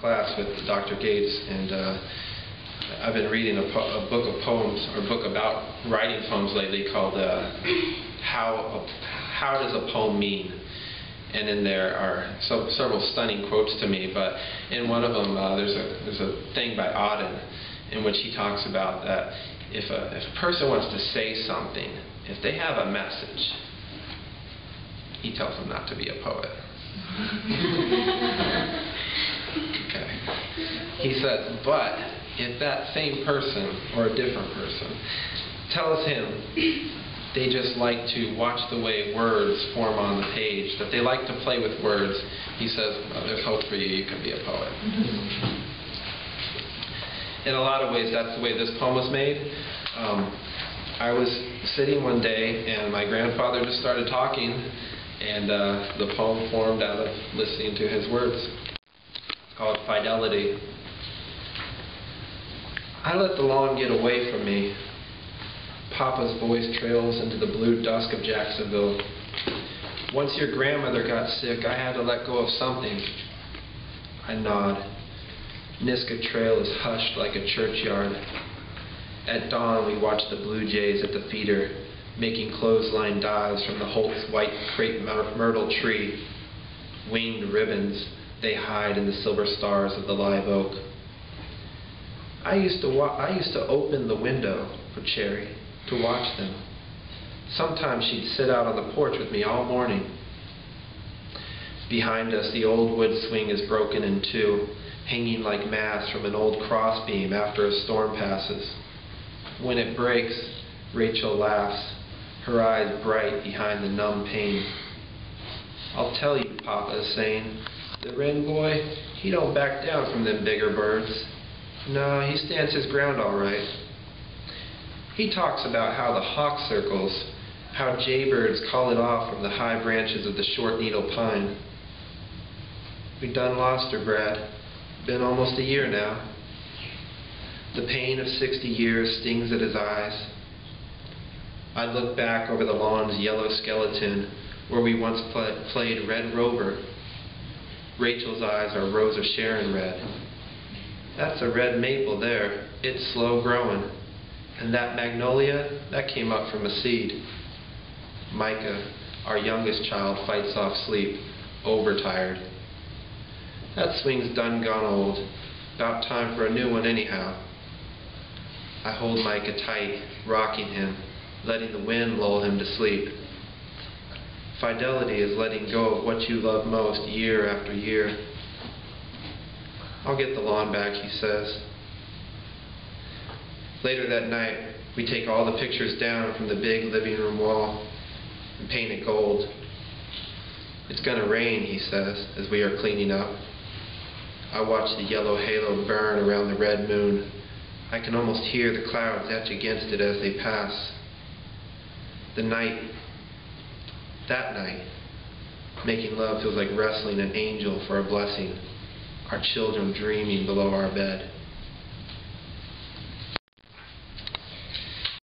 class with Dr. Gates, and I've been reading a book of poems, or a book about writing poems lately, called How Does a Poem Mean? And in there are several stunning quotes to me, but in one of them there's a thing by Auden in which he talks about that if a person wants to say something, if they have a message, he tells them not to be a poet. Okay. He says, but if that same person or a different person tells him they just like to watch the way words form on the page, that they like to play with words, he says, well, there's hope for you, you can be a poet. In a lot of ways, that's the way this poem was made. I was sitting one day, and my grandfather just started talking, and the poem formed out of listening to his words. It's called Fidelity. I let the lawn get away from me. Papa's voice trails into the blue dusk of Jacksonville. Once your grandmother got sick, I had to let go of something. I nod. Niska Trail is hushed like a churchyard. At dawn, we watch the blue jays at the feeder, making clothesline dives from the Holt's white crepe myrtle tree. Winged ribbons, they hide in the silver stars of the live oak. I used to open the window for Cherry to watch them. Sometimes she'd sit out on the porch with me all morning. Behind us, the old wood swing is broken in two, hanging like masts from an old crossbeam after a storm passes. When it breaks, Rachel laughs, her eyes bright behind the numb pain. I'll tell you, Papa is saying, the wren boy, he don't back down from them bigger birds. No, he stands his ground all right. He talks about how the hawk circles, how jaybirds call it off from the high branches of the short needle pine. We done lost her, Brad. Been almost a year now. The pain of 60 years stings at his eyes. I look back over the lawn's yellow skeleton where we once played Red Rover. Rachel's eyes are Rose of Sharon red. That's a red maple there. It's slow growing. And that magnolia, that came up from a seed. Micah, our youngest child, fights off sleep, overtired. That swing's done gone old. About time for a new one anyhow. I hold Micah tight, rocking him, letting the wind lull him to sleep. Fidelity is letting go of what you love most year after year. I'll get the lawn back, he says. Later that night, we take all the pictures down from the big living room wall and paint it gold. It's gonna rain, he says, as we are cleaning up. I watch the yellow halo burn around the red moon. I can almost hear the clouds etch against it as they pass. That night, making love feels like wrestling an angel for a blessing, our children dreaming below our bed.